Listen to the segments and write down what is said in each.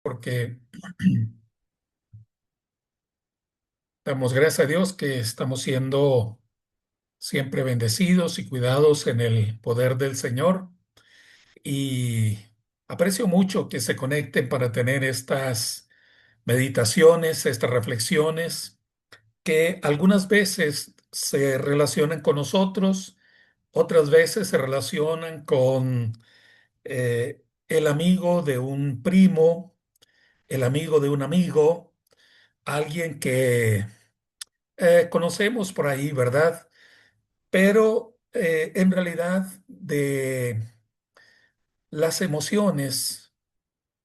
Porque damos gracias a Dios que estamos siendo siempre bendecidos y cuidados en el poder del Señor. Y aprecio mucho que se conecten para tener estas meditaciones, estas reflexiones, que algunas veces se relacionan con nosotros, otras veces se relacionan con el amigo de un primo, el amigo de un amigo, alguien que conocemos por ahí, ¿verdad? Pero en realidad de las emociones,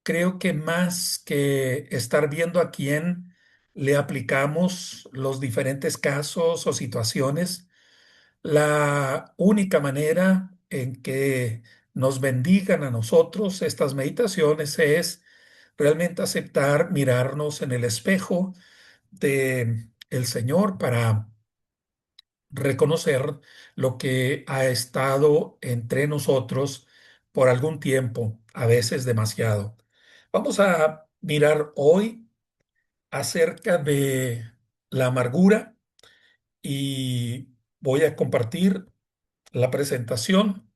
creo que más que estar viendo a quién le aplicamos los diferentes casos o situaciones, la única manera en que nos bendigan a nosotros estas meditaciones es realmente aceptar mirarnos en el espejo de el Señor para reconocer lo que ha estado entre nosotros por algún tiempo, a veces demasiado. Vamos a mirar hoy acerca de la amargura y voy a compartir la presentación.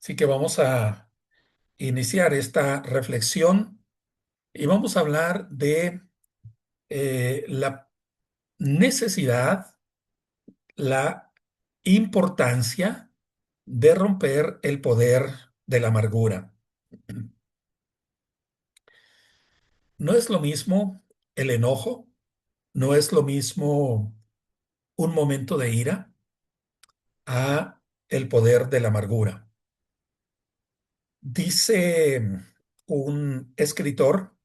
Así que vamos a iniciar esta reflexión y vamos a hablar de la necesidad, la importancia de romper el poder de la amargura. No es lo mismo el enojo, no es lo mismo un momento de ira a el poder de la amargura. Dice un escritor,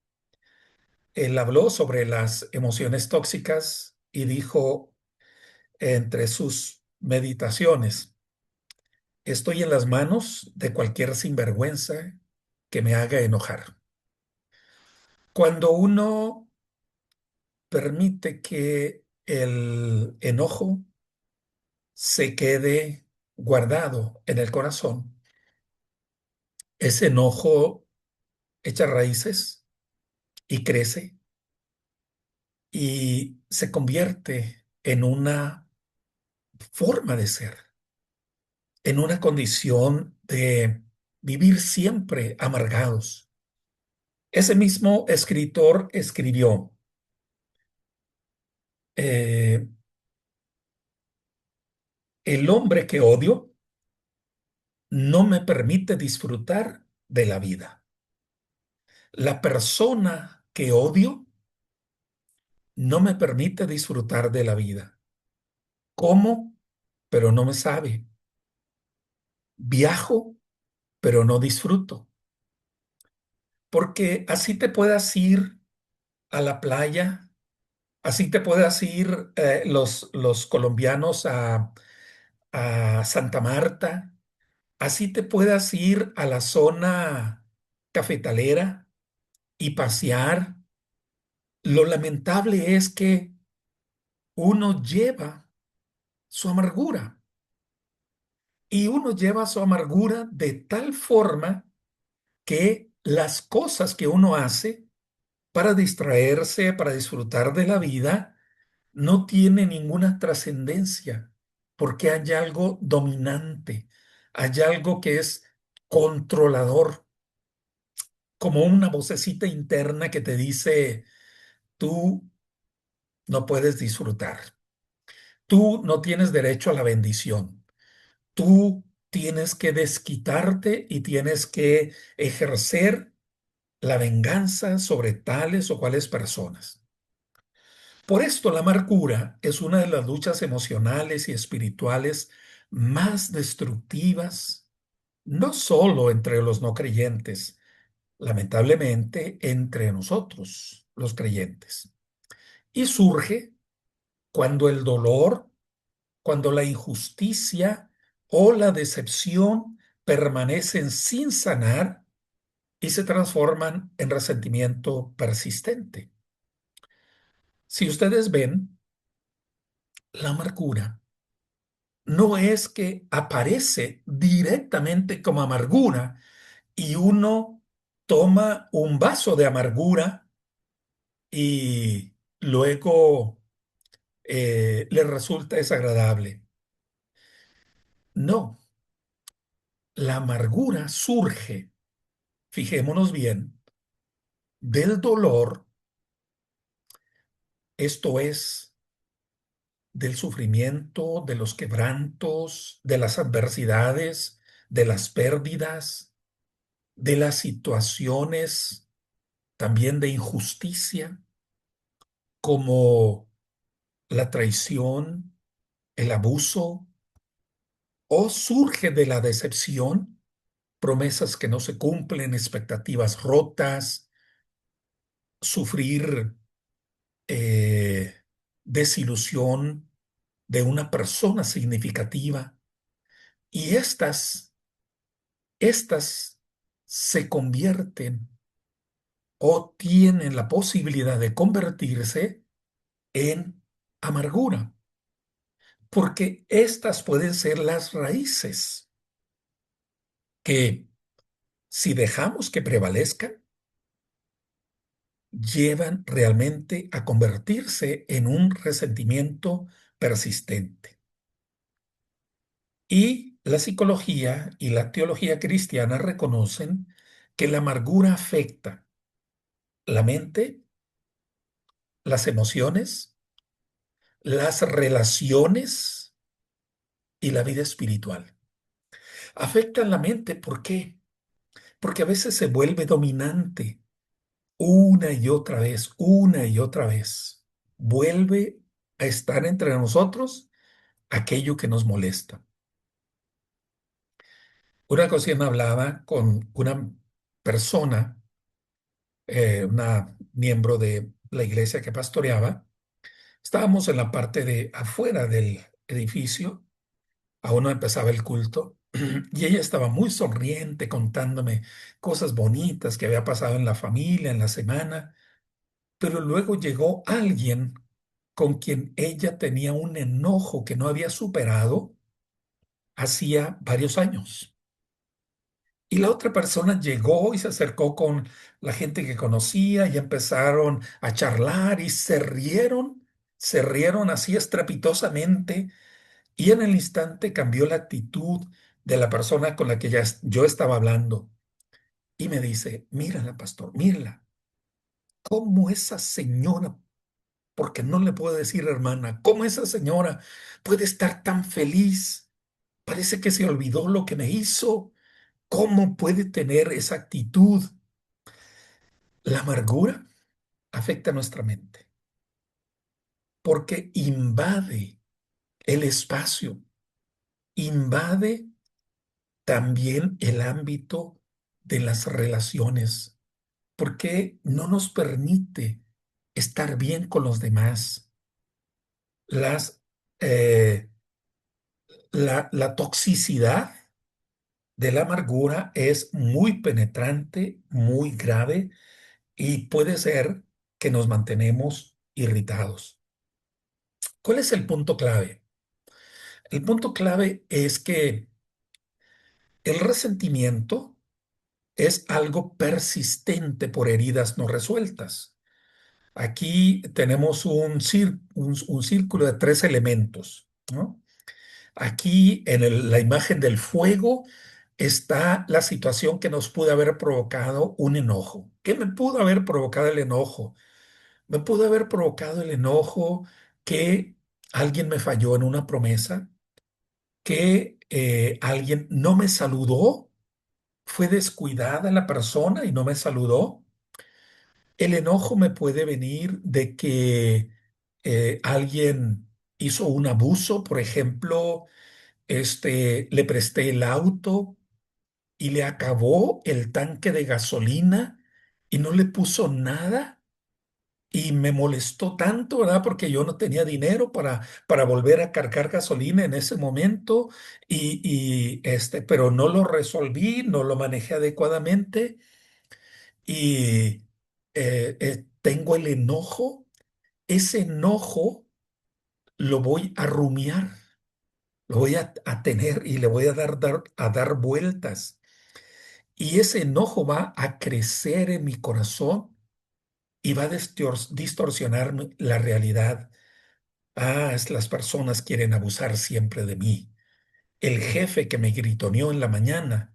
él habló sobre las emociones tóxicas y dijo entre sus meditaciones: estoy en las manos de cualquier sinvergüenza que me haga enojar. Cuando uno permite que el enojo se quede guardado en el corazón, ese enojo echa raíces y crece y se convierte en una forma de ser, en una condición de vivir siempre amargados. Ese mismo escritor escribió, eh, el hombre que odio no me permite disfrutar de la vida. La persona que odio no me permite disfrutar de la vida. Como, pero no me sabe. Viajo, pero no disfruto. Porque así te puedas ir a la playa, así te puedas ir los colombianos a Santa Marta, así te puedas ir a la zona cafetalera y pasear. Lo lamentable es que uno lleva su amargura y uno lleva su amargura de tal forma que las cosas que uno hace para distraerse, para disfrutar de la vida, no tiene ninguna trascendencia, porque hay algo dominante, hay algo que es controlador, como una vocecita interna que te dice, tú no puedes disfrutar, tú no tienes derecho a la bendición, tú tienes que desquitarte y tienes que ejercer la venganza sobre tales o cuales personas. Por esto la amargura es una de las luchas emocionales y espirituales más destructivas, no solo entre los no creyentes, lamentablemente entre nosotros, los creyentes. Y surge cuando el dolor, cuando la injusticia o la decepción permanecen sin sanar y se transforman en resentimiento persistente. Si ustedes ven, la amargura no es que aparece directamente como amargura y uno toma un vaso de amargura y luego le resulta desagradable. No, la amargura surge, fijémonos bien, del dolor, esto es, del sufrimiento, de los quebrantos, de las adversidades, de las pérdidas, de las situaciones también de injusticia, como la traición, el abuso, o surge de la decepción, promesas que no se cumplen, expectativas rotas, sufrir eh, desilusión de una persona significativa. Y estas se convierten o tienen la posibilidad de convertirse en amargura, porque estas pueden ser las raíces que, si dejamos que prevalezcan, llevan realmente a convertirse en un resentimiento persistente. Y la psicología y la teología cristiana reconocen que la amargura afecta la mente, las emociones, las relaciones y la vida espiritual. Afectan la mente, ¿por qué? Porque a veces se vuelve dominante una y otra vez, una y otra vez. Vuelve a estar entre nosotros aquello que nos molesta. Una ocasión hablaba con una persona, una miembro de la iglesia que pastoreaba. Estábamos en la parte de afuera del edificio, aún no empezaba el culto, y ella estaba muy sonriente contándome cosas bonitas que había pasado en la familia, en la semana, pero luego llegó alguien con quien ella tenía un enojo que no había superado hacía varios años. Y la otra persona llegó y se acercó con la gente que conocía y empezaron a charlar y se rieron así estrepitosamente y en el instante cambió la actitud de la persona con la que yo estaba hablando y me dice, mírala, pastor, mírala, cómo esa señora, porque no le puedo decir hermana, cómo esa señora puede estar tan feliz. Parece que se olvidó lo que me hizo. ¿Cómo puede tener esa actitud? La amargura afecta a nuestra mente porque invade el espacio, invade también el ámbito de las relaciones, porque no nos permite estar bien con los demás. Las, eh, la toxicidad de la amargura es muy penetrante, muy grave y puede ser que nos mantenemos irritados. ¿Cuál es el punto clave? El punto clave es que el resentimiento es algo persistente por heridas no resueltas. Aquí tenemos un círculo de tres elementos, ¿no? Aquí en la imagen del fuego está la situación que nos pudo haber provocado un enojo. ¿Qué me pudo haber provocado el enojo? Me pudo haber provocado el enojo que alguien me falló en una promesa, que alguien no me saludó, fue descuidada la persona y no me saludó. El enojo me puede venir de que alguien hizo un abuso, por ejemplo, le presté el auto y le acabó el tanque de gasolina y no le puso nada. Y me molestó tanto, ¿verdad? Porque yo no tenía dinero para volver a cargar gasolina en ese momento pero no lo resolví, no lo manejé adecuadamente y tengo el enojo. Ese enojo lo voy a rumiar, lo voy a tener y le voy a dar vueltas. y ese enojo va a crecer en mi corazón y va a distorsionar la realidad. Las personas quieren abusar siempre de mí. El jefe que me gritoneó en la mañana,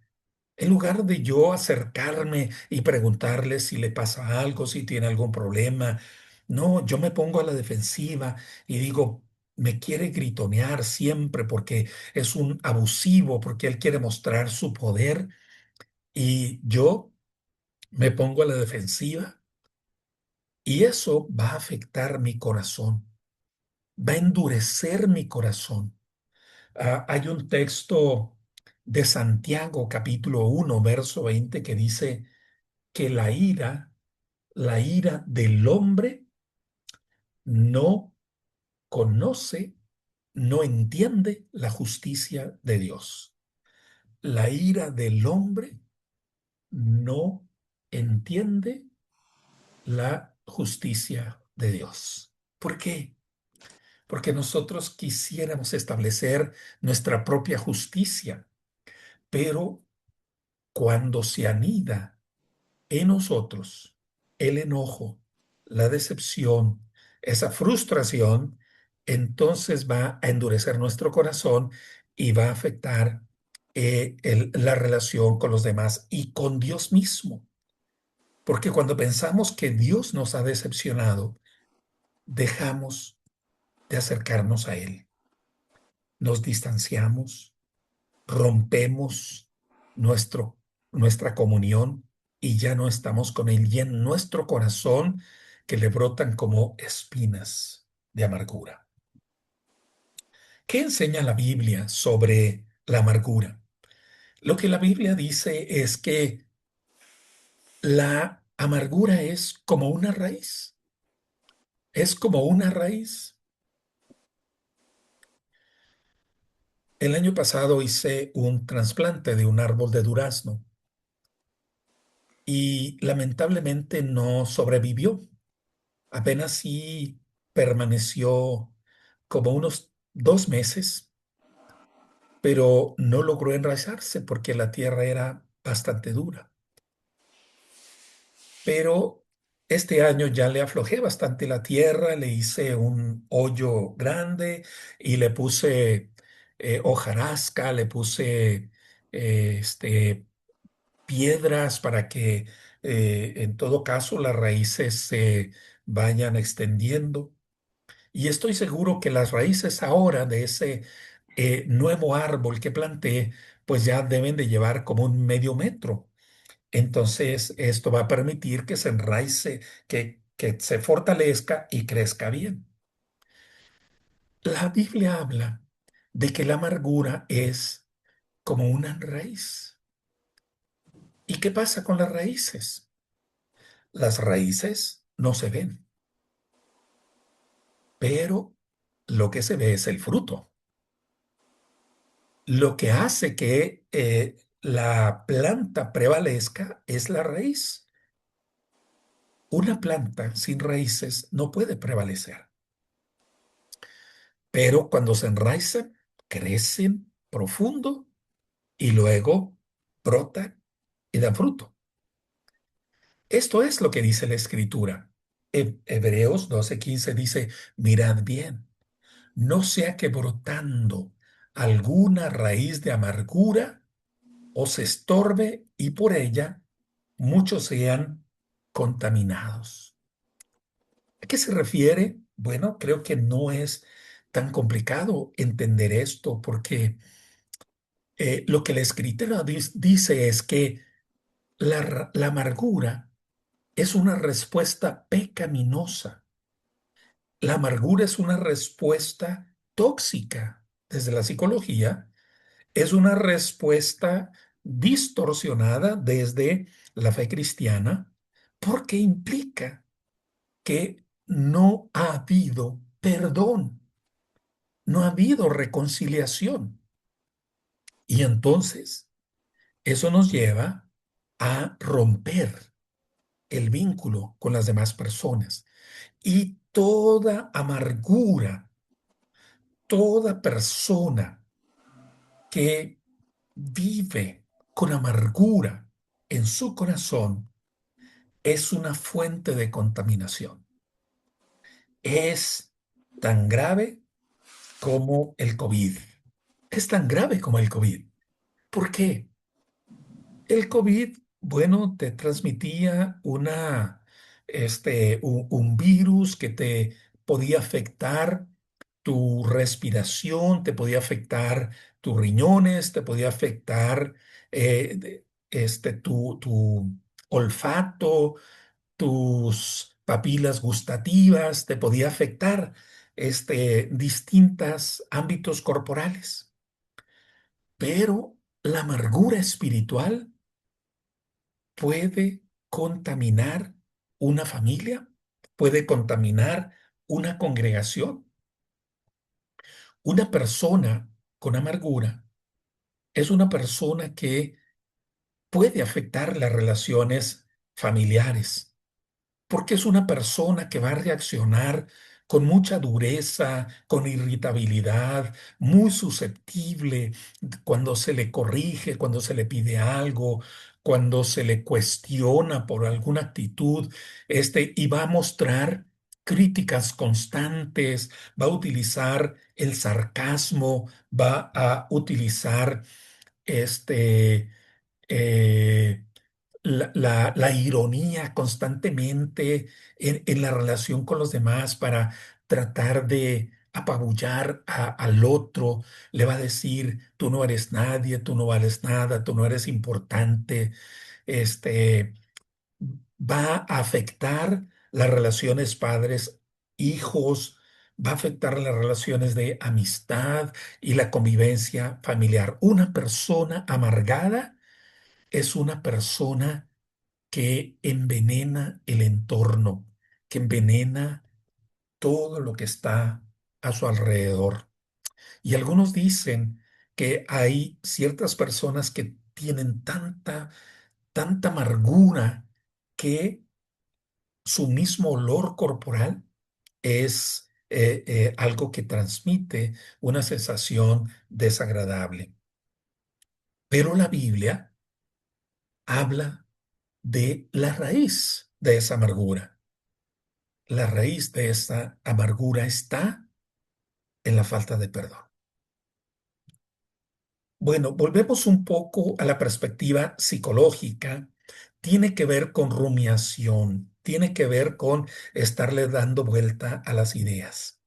en lugar de yo acercarme y preguntarle si le pasa algo, si tiene algún problema, no, yo me pongo a la defensiva y digo, me quiere gritonear siempre porque es un abusivo, porque él quiere mostrar su poder y yo me pongo a la defensiva y eso va a afectar mi corazón, va a endurecer mi corazón. Hay un texto de Santiago, capítulo 1 verso 20 que dice que la ira del hombre no conoce, no entiende la justicia de Dios. La ira del hombre no entiende la justicia de Dios. ¿Por qué? Porque nosotros quisiéramos establecer nuestra propia justicia, pero cuando se anida en nosotros el enojo, la decepción, esa frustración, entonces va a endurecer nuestro corazón y va a afectar la relación con los demás y con Dios mismo. Porque cuando pensamos que Dios nos ha decepcionado, dejamos de acercarnos a Él. Nos distanciamos, rompemos nuestro, nuestra comunión y ya no estamos con Él. Y en nuestro corazón que le brotan como espinas de amargura. ¿Qué enseña la Biblia sobre la amargura? Lo que la Biblia dice es que la amargura es como una raíz. Es como una raíz. El año pasado hice un trasplante de un árbol de durazno y lamentablemente no sobrevivió. Apenas sí permaneció como unos 2 meses, pero no logró enraizarse porque la tierra era bastante dura. Pero este año ya le aflojé bastante la tierra, le hice un hoyo grande y le puse hojarasca, le puse piedras para que en todo caso las raíces se vayan extendiendo. Y estoy seguro que las raíces ahora de ese nuevo árbol que planté, pues ya deben de llevar como un medio metro. Entonces, esto va a permitir que se enraice, que se fortalezca y crezca bien. La Biblia habla de que la amargura es como una raíz. ¿Y qué pasa con las raíces? Las raíces no se ven, pero lo que se ve es el fruto. Lo que hace que la planta prevalezca es la raíz. Una planta sin raíces no puede prevalecer, pero cuando se enraizan, crecen profundo y luego brotan y dan fruto. Esto es lo que dice la Escritura. En Hebreos 12:15 dice, mirad bien, no sea que brotando alguna raíz de amargura os estorbe y por ella muchos sean contaminados. ¿A qué se refiere? Bueno, creo que no es tan complicado entender esto porque lo que la escritura dice es que la amargura es una respuesta pecaminosa. La amargura es una respuesta tóxica desde la psicología, es una respuesta distorsionada desde la fe cristiana porque implica que no ha habido perdón, no ha habido reconciliación. Y entonces eso nos lleva a romper el vínculo con las demás personas. Y toda amargura, toda persona que vive con amargura, en su corazón es una fuente de contaminación. Es tan grave como el COVID. Es tan grave como el COVID. ¿Por qué? El COVID, bueno, te transmitía un virus que te podía afectar tu respiración, te podía afectar tus riñones, te podía afectar tu olfato, tus papilas gustativas, te podía afectar distintos ámbitos corporales. Pero la amargura espiritual puede contaminar una familia, puede contaminar una congregación. Una persona con amargura es una persona que puede afectar las relaciones familiares, porque es una persona que va a reaccionar con mucha dureza, con irritabilidad, muy susceptible cuando se le corrige, cuando se le pide algo, cuando se le cuestiona por alguna actitud, y va a mostrar críticas constantes, va a utilizar el sarcasmo, va a utilizar este eh, la ironía constantemente en la relación con los demás para tratar de apabullar al otro. Le va a decir, tú no eres nadie, tú no vales nada, tú no eres importante. Este, Va a afectar las relaciones padres-hijos, va a afectar las relaciones de amistad y la convivencia familiar. Una persona amargada es una persona que envenena el entorno, que envenena todo lo que está a su alrededor. Y algunos dicen que hay ciertas personas que tienen tanta amargura que su mismo olor corporal es algo que transmite una sensación desagradable. Pero la Biblia habla de la raíz de esa amargura. La raíz de esa amargura está en la falta de perdón. Bueno, volvemos un poco a la perspectiva psicológica. Tiene que ver con rumiación, tiene que ver con estarle dando vuelta a las ideas.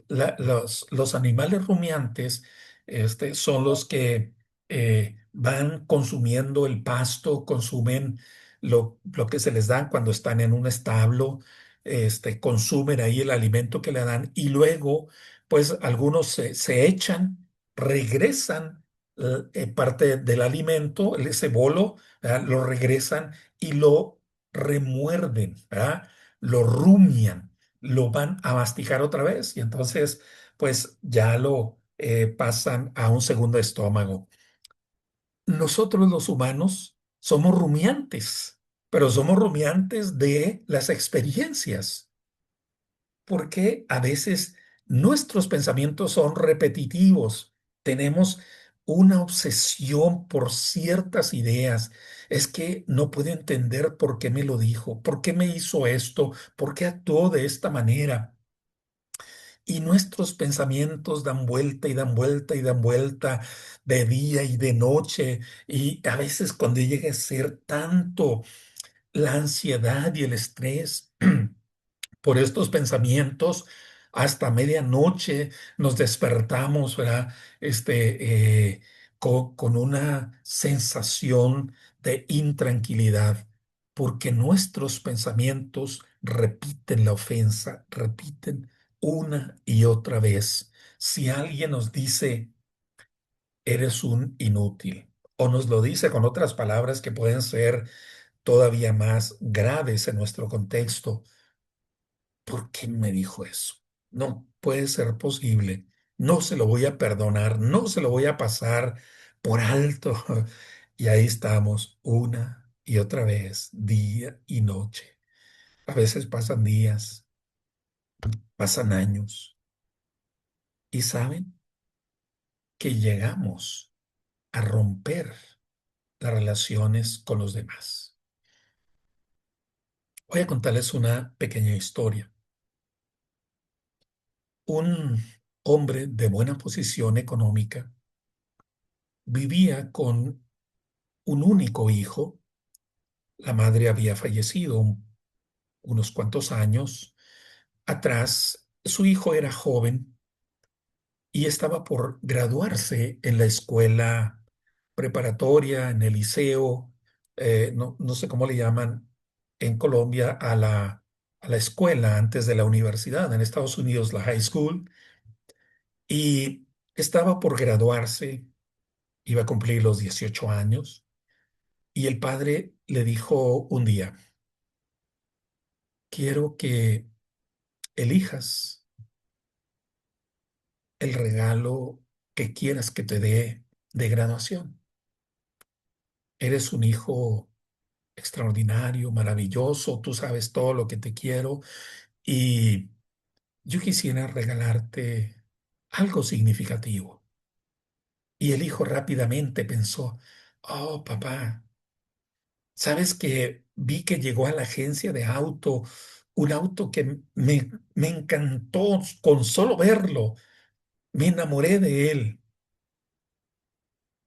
Los animales rumiantes son los que van consumiendo el pasto, consumen lo que se les da cuando están en un establo, consumen ahí el alimento que le dan y luego, pues algunos se echan, regresan parte del alimento, ese bolo, ¿verdad? Lo regresan y lo remuerden, ¿verdad? Lo rumian, lo van a masticar otra vez y entonces pues ya lo pasan a un segundo estómago. Nosotros los humanos somos rumiantes, pero somos rumiantes de las experiencias, porque a veces nuestros pensamientos son repetitivos, tenemos una obsesión por ciertas ideas. Es que no puedo entender por qué me lo dijo, por qué me hizo esto, por qué actuó de esta manera. Y nuestros pensamientos dan vuelta y dan vuelta y dan vuelta de día y de noche. Y a veces cuando llega a ser tanto la ansiedad y el estrés por estos pensamientos, hasta medianoche nos despertamos, ¿verdad? Con una sensación de intranquilidad, porque nuestros pensamientos repiten la ofensa, repiten una y otra vez. Si alguien nos dice, eres un inútil, o nos lo dice con otras palabras que pueden ser todavía más graves en nuestro contexto, ¿por qué me dijo eso? No puede ser posible. No se lo voy a perdonar, no se lo voy a pasar por alto. Y ahí estamos una y otra vez, día y noche. A veces pasan días, pasan años y saben que llegamos a romper las relaciones con los demás. Voy a contarles una pequeña historia. Un hombre de buena posición económica vivía con un único hijo. La madre había fallecido unos cuantos años atrás. Su hijo era joven y estaba por graduarse en la escuela preparatoria, en el liceo, no sé cómo le llaman en Colombia a la escuela antes de la universidad, en Estados Unidos la high school, y estaba por graduarse, iba a cumplir los 18 años, y el padre le dijo un día, quiero que elijas el regalo que quieras que te dé de graduación. Eres un hijo extraordinario, maravilloso, tú sabes todo lo que te quiero y yo quisiera regalarte algo significativo. Y el hijo rápidamente pensó, oh, papá, ¿sabes que vi que llegó a la agencia de auto un auto que me encantó con solo verlo? Me enamoré de él.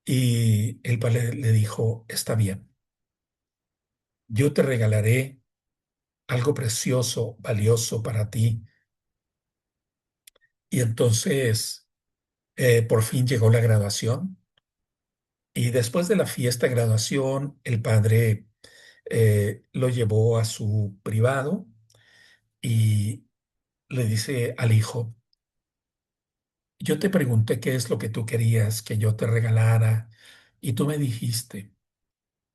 Y el padre le dijo, está bien, yo te regalaré algo precioso, valioso para ti. Y entonces, por fin llegó la graduación. Y después de la fiesta de graduación, el padre lo llevó a su privado y le dice al hijo, yo te pregunté qué es lo que tú querías que yo te regalara y tú me dijiste,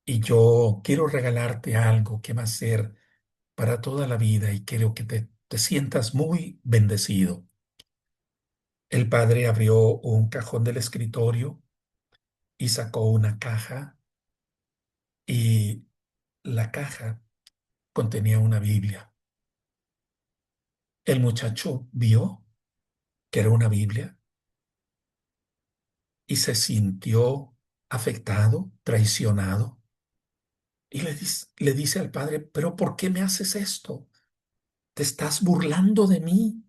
y yo quiero regalarte algo que va a ser para toda la vida y quiero que te sientas muy bendecido. El padre abrió un cajón del escritorio y sacó una caja y la caja contenía una Biblia. El muchacho vio que era una Biblia y se sintió afectado, traicionado. Y le dice al padre, pero ¿por qué me haces esto? Te estás burlando de mí.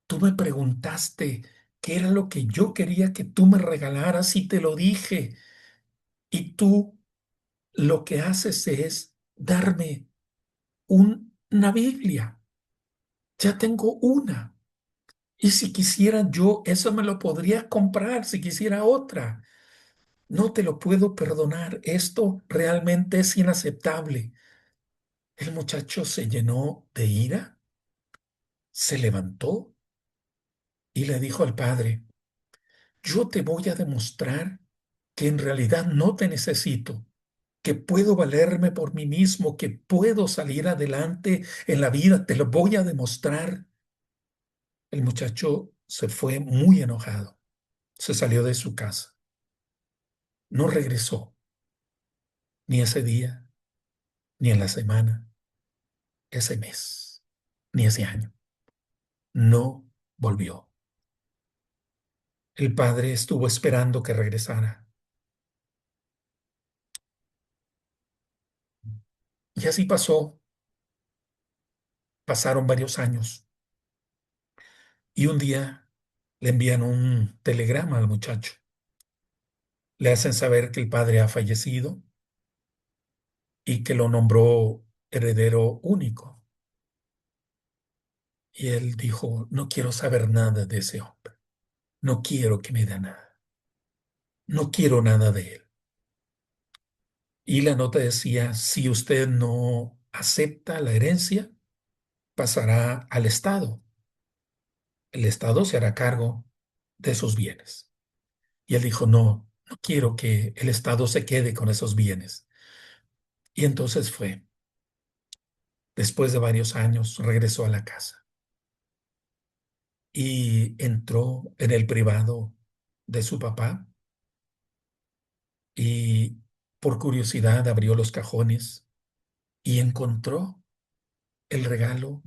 Tú me preguntaste qué era lo que yo quería que tú me regalaras y te lo dije. Y tú lo que haces es darme una Biblia. Ya tengo una. Y si quisiera yo, eso me lo podría comprar si quisiera otra. No te lo puedo perdonar. Esto realmente es inaceptable. El muchacho se llenó de ira, se levantó y le dijo al padre, yo te voy a demostrar que en realidad no te necesito, que puedo valerme por mí mismo, que puedo salir adelante en la vida. Te lo voy a demostrar. El muchacho se fue muy enojado. Se salió de su casa. No regresó ni ese día, ni en la semana, ese mes, ni ese año. No volvió. El padre estuvo esperando que regresara. Y así pasó. Pasaron varios años. Y un día le envían un telegrama al muchacho. Le hacen saber que el padre ha fallecido y que lo nombró heredero único. Y él dijo, no quiero saber nada de ese hombre. No quiero que me dé nada. No quiero nada de él. Y la nota decía, si usted no acepta la herencia, pasará al Estado. El Estado se hará cargo de sus bienes. Y él dijo, no, no quiero que el Estado se quede con esos bienes. Y entonces fue. Después de varios años, regresó a la casa y entró en el privado de su papá y por curiosidad abrió los cajones y encontró el regalo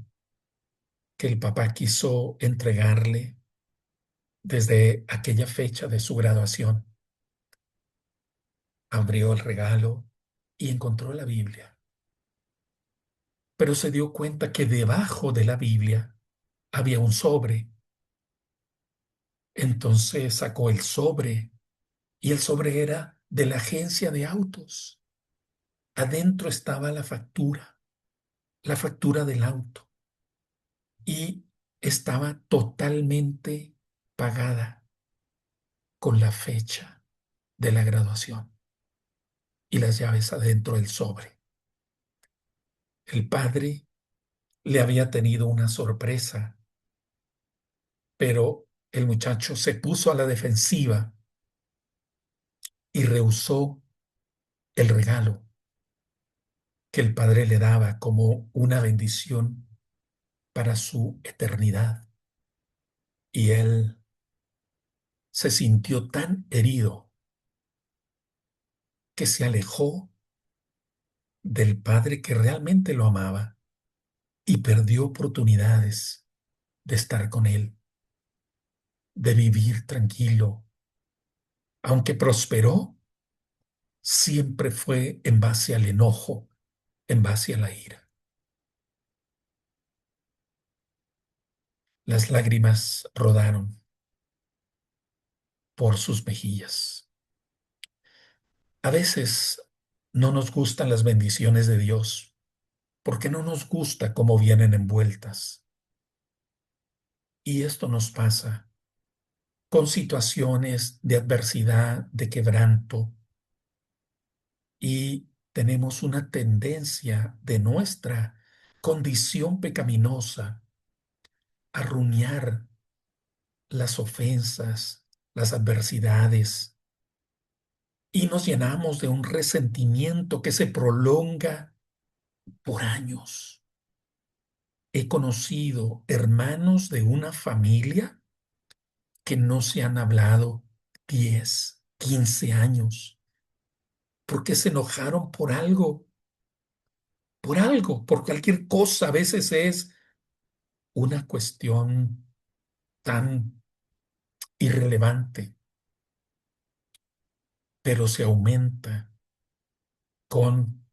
que el papá quiso entregarle desde aquella fecha de su graduación. Abrió el regalo y encontró la Biblia, pero se dio cuenta que debajo de la Biblia había un sobre. Entonces sacó el sobre y el sobre era de la agencia de autos. Adentro estaba la factura del auto, y estaba totalmente pagada con la fecha de la graduación y las llaves adentro del sobre. El padre le había tenido una sorpresa, pero el muchacho se puso a la defensiva y rehusó el regalo que el padre le daba como una bendición para su eternidad. Y él se sintió tan herido que se alejó del padre que realmente lo amaba y perdió oportunidades de estar con él, de vivir tranquilo. Aunque prosperó, siempre fue en base al enojo, en base a la ira. Las lágrimas rodaron por sus mejillas. A veces no nos gustan las bendiciones de Dios porque no nos gusta cómo vienen envueltas. Y esto nos pasa con situaciones de adversidad, de quebranto, y tenemos una tendencia de nuestra condición pecaminosa a rumiar las ofensas, las adversidades, y nos llenamos de un resentimiento que se prolonga por años. He conocido hermanos de una familia que no se han hablado 10, 15 años, porque se enojaron por algo, por cualquier cosa. A veces es una cuestión tan irrelevante, pero se aumenta con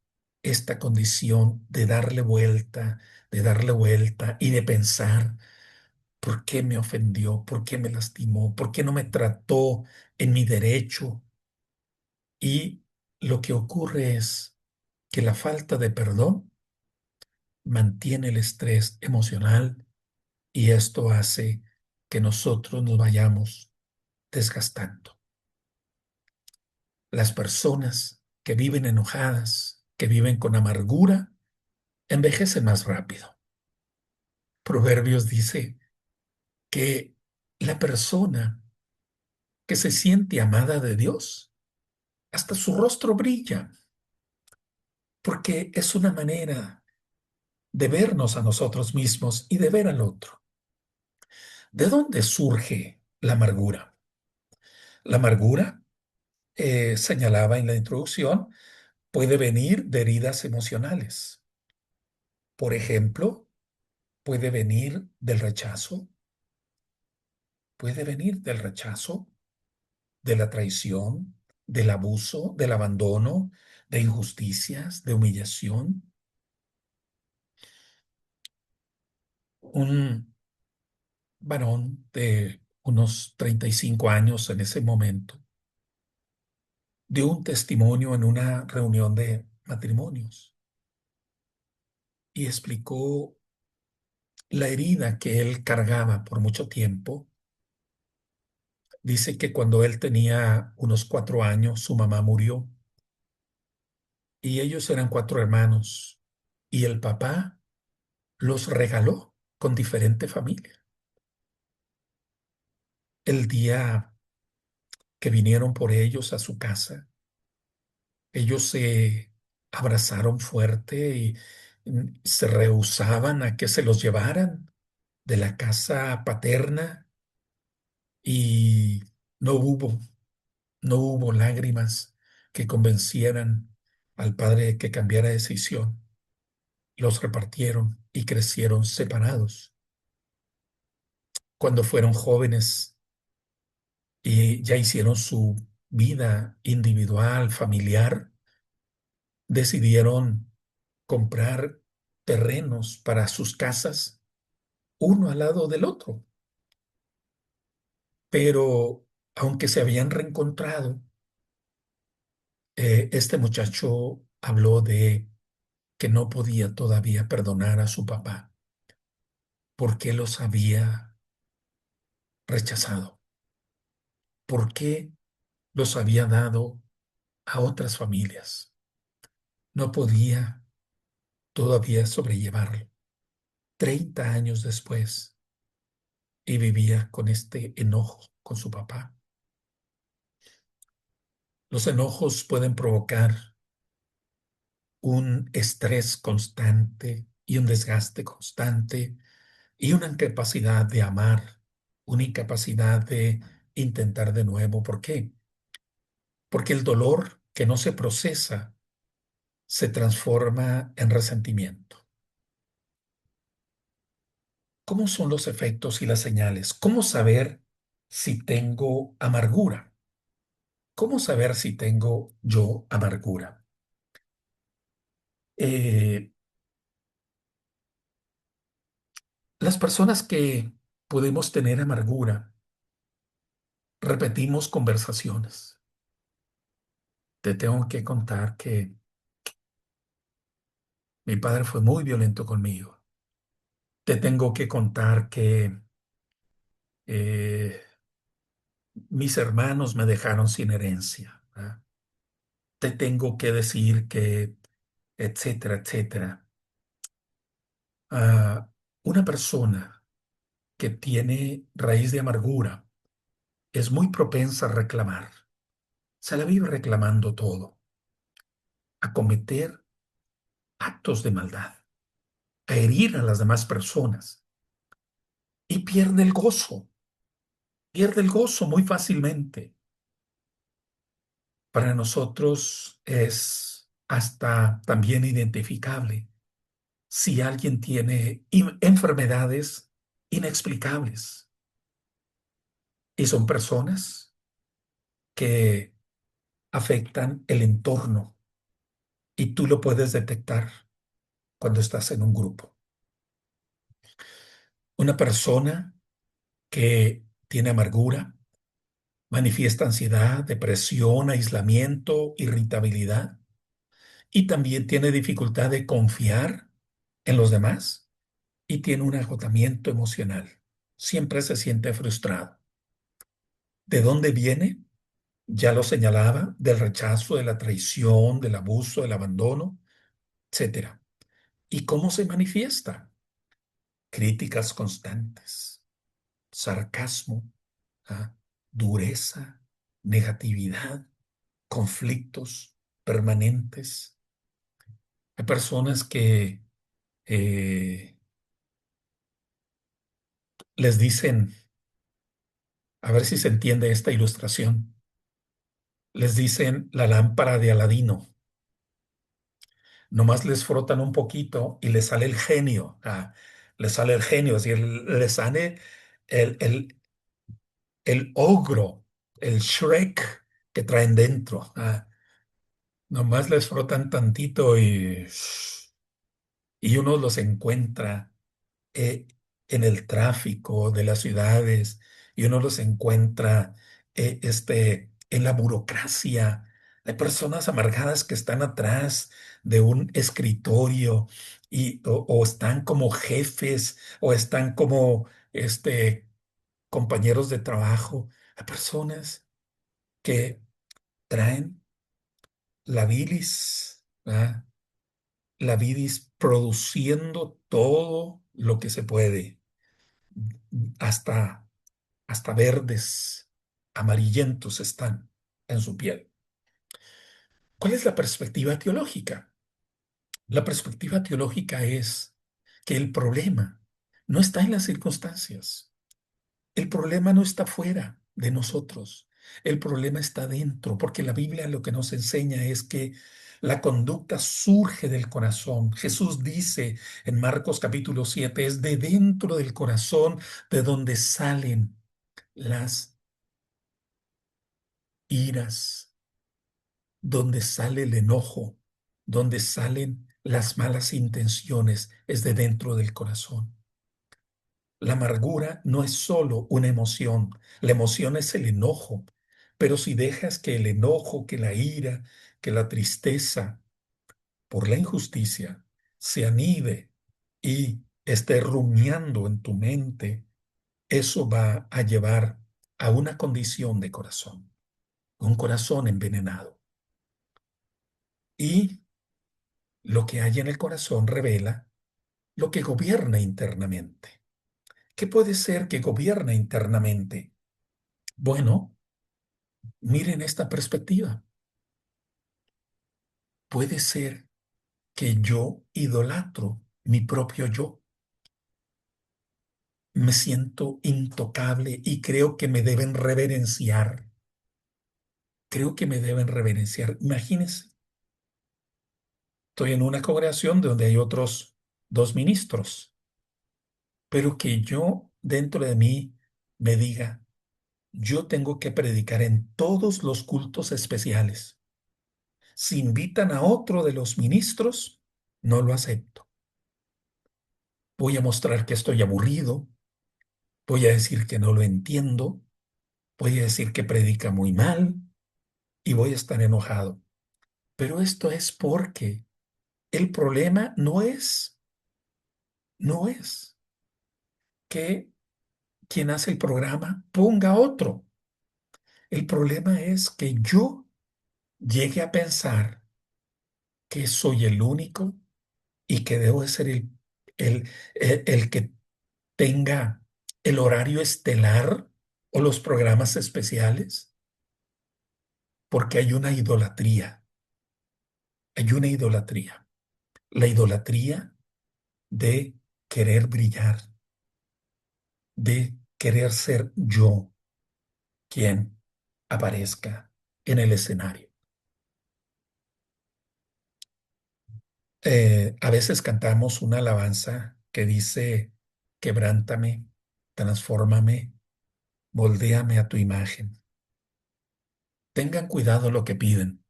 esta condición de darle vuelta y de pensar, ¿por qué me ofendió? ¿Por qué me lastimó? ¿Por qué no me trató en mi derecho? Y lo que ocurre es que la falta de perdón mantiene el estrés emocional, y esto hace que nosotros nos vayamos desgastando. Las personas que viven enojadas, que viven con amargura, envejecen más rápido. Proverbios dice que la persona que se siente amada de Dios, hasta su rostro brilla, porque es una manera de vernos a nosotros mismos y de ver al otro. ¿De dónde surge la amargura? La amargura, señalaba en la introducción, puede venir de heridas emocionales. Por ejemplo, puede venir del rechazo, puede venir del rechazo, de la traición, del abuso, del abandono, de injusticias, de humillación. Un varón de unos 35 años en ese momento dio un testimonio en una reunión de matrimonios y explicó la herida que él cargaba por mucho tiempo. Dice que cuando él tenía unos 4 años, su mamá murió, y ellos eran 4 hermanos, y el papá los regaló con diferente familia. El día que vinieron por ellos a su casa, ellos se abrazaron fuerte y se rehusaban a que se los llevaran de la casa paterna, y no hubo, no hubo lágrimas que convencieran al padre de que cambiara de decisión. Los repartieron y crecieron separados. Cuando fueron jóvenes y ya hicieron su vida individual, familiar, decidieron comprar terrenos para sus casas, uno al lado del otro. Pero aunque se habían reencontrado, este muchacho habló de que no podía todavía perdonar a su papá porque los había rechazado, porque los había dado a otras familias. No podía todavía sobrellevarlo. 30 años después, y vivía con este enojo con su papá. Los enojos pueden provocar un estrés constante y un desgaste constante y una incapacidad de amar, una incapacidad de intentar de nuevo. ¿Por qué? Porque el dolor que no se procesa se transforma en resentimiento. ¿Cómo son los efectos y las señales? ¿Cómo saber si tengo amargura? ¿Cómo saber si tengo yo amargura? Eh, las personas que podemos tener amargura, repetimos conversaciones. Te tengo que contar que mi padre fue muy violento conmigo. Te tengo que contar que eh, mis hermanos me dejaron sin herencia, ¿verdad? Te tengo que decir que, etcétera, etcétera. Ah, una persona que tiene raíz de amargura es muy propensa a reclamar. Se la vive reclamando todo, a cometer actos de maldad, a herir a las demás personas y pierde el gozo muy fácilmente. Para nosotros es hasta también identificable si alguien tiene enfermedades inexplicables y son personas que afectan el entorno y tú lo puedes detectar cuando estás en un grupo. Una persona que tiene amargura manifiesta ansiedad, depresión, aislamiento, irritabilidad y también tiene dificultad de confiar en los demás y tiene un agotamiento emocional. Siempre se siente frustrado. ¿De dónde viene? Ya lo señalaba, del rechazo, de la traición, del abuso, del abandono, etcétera. ¿Y cómo se manifiesta? Críticas constantes, sarcasmo, ¿ah? Dureza, negatividad, conflictos permanentes. Hay personas que eh, les dicen, a ver si se entiende esta ilustración, les dicen la lámpara de Aladino. Nomás les frotan un poquito y les sale el genio. Les sale el genio, es decir, les sale el, el, el ogro, el Shrek que traen dentro. Nomás les frotan tantito y uno los encuentra eh, en el tráfico de las ciudades y uno los encuentra en la burocracia. Hay personas amargadas que están atrás de un escritorio o están como jefes o están como compañeros de trabajo. Hay personas que traen la bilis, ¿verdad? La bilis produciendo todo lo que se puede hasta, hasta verdes, amarillentos están en su piel. ¿Cuál es la perspectiva teológica? La perspectiva teológica es que el problema no está en las circunstancias. El problema no está fuera de nosotros. El problema está dentro, porque la Biblia lo que nos enseña es que la conducta surge del corazón. Jesús dice en Marcos capítulo 7, es de dentro del corazón de donde salen las iras, donde sale el enojo, donde salen las malas intenciones, es de dentro del corazón. La amargura no es solo una emoción, la emoción es el enojo, pero si dejas que el enojo, que la ira, que la tristeza por la injusticia se anide y esté rumiando en tu mente, eso va a llevar a una condición de corazón, un corazón envenenado. Y lo que hay en el corazón revela lo que gobierna internamente. ¿Qué puede ser que gobierna internamente? Bueno, miren esta perspectiva. Puede ser que yo idolatro mi propio yo. Me siento intocable y creo que me deben reverenciar. Creo que me deben reverenciar. Imagínense, estoy en una congregación donde hay otros dos ministros, pero que yo dentro de mí me diga, yo tengo que predicar en todos los cultos especiales. Si invitan a otro de los ministros, no lo acepto. Voy a mostrar que estoy aburrido, voy a decir que no lo entiendo, voy a decir que predica muy mal y voy a estar enojado. Pero esto es porque el problema no es que quien hace el programa ponga otro. El problema es que yo llegue a pensar que soy el único y que debo de ser el que tenga el horario estelar o los programas especiales, porque hay una idolatría, hay una idolatría, la idolatría de querer brillar, de querer ser yo quien aparezca en el escenario. A veces cantamos una alabanza que dice, quebrántame, transfórmame, moldéame a tu imagen. Tengan cuidado lo que piden,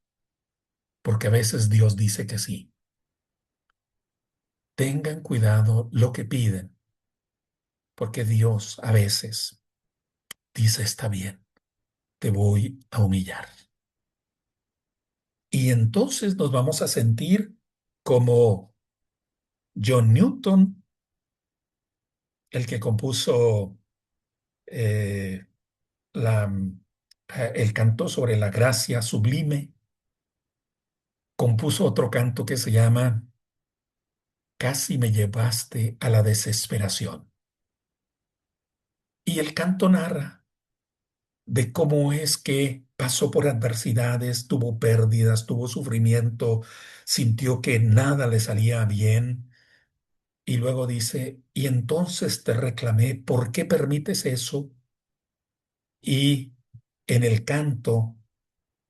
porque a veces Dios dice que sí. Tengan cuidado lo que piden, porque Dios a veces dice, está bien, te voy a humillar. Y entonces nos vamos a sentir como John Newton, el que compuso eh, la, el canto sobre la gracia sublime, compuso otro canto que se llama Casi me llevaste a la desesperación. Y el canto narra de cómo es que pasó por adversidades, tuvo pérdidas, tuvo sufrimiento, sintió que nada le salía bien. Y luego dice, y entonces te reclamé, ¿por qué permites eso? Y en el canto,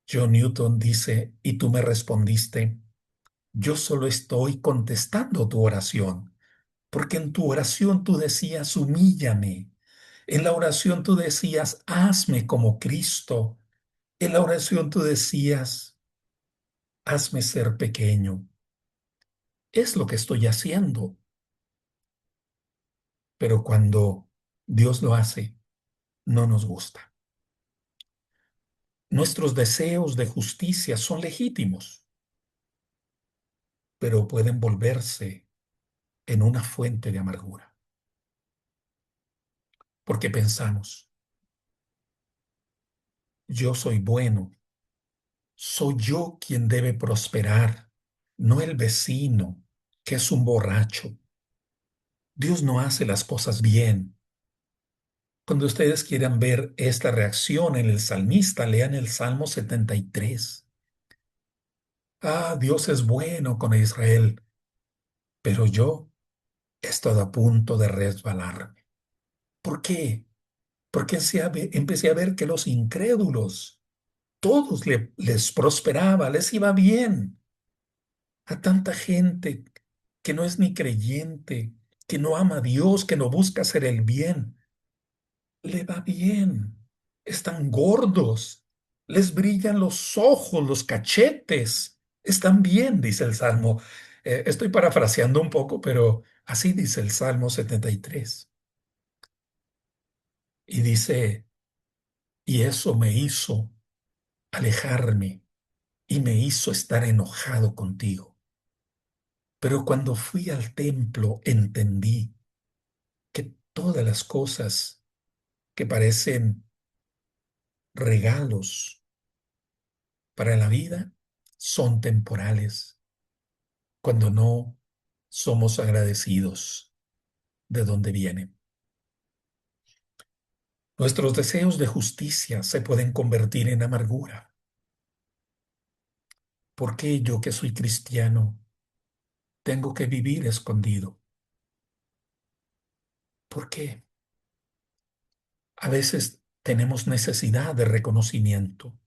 John Newton dice, y tú me respondiste, yo solo estoy contestando tu oración, porque en tu oración tú decías, humíllame. En la oración tú decías, hazme como Cristo. En la oración tú decías, hazme ser pequeño. Es lo que estoy haciendo. Pero cuando Dios lo hace, no nos gusta. Nuestros deseos de justicia son legítimos, pero pueden volverse en una fuente de amargura, porque pensamos, yo soy bueno, soy yo quien debe prosperar, no el vecino, que es un borracho. Dios no hace las cosas bien. Cuando ustedes quieran ver esta reacción en el salmista, lean el Salmo 73. Ah, Dios es bueno con Israel, pero yo he estado a punto de resbalarme. ¿Por qué? Porque empecé a ver que los incrédulos, todos les prosperaba, les iba bien. A tanta gente que no es ni creyente, que no ama a Dios, que no busca hacer el bien, le va bien. Están gordos, les brillan los ojos, los cachetes. Están bien, dice el Salmo. Estoy parafraseando un poco, pero así dice el Salmo 73. Y dice, y eso me hizo alejarme y me hizo estar enojado contigo. Pero cuando fui al templo entendí que todas las cosas que parecen regalos para la vida son temporales cuando no somos agradecidos de dónde vienen. Nuestros deseos de justicia se pueden convertir en amargura. ¿Por qué yo que soy cristiano tengo que vivir escondido? ¿Por qué? A veces tenemos necesidad de reconocimiento.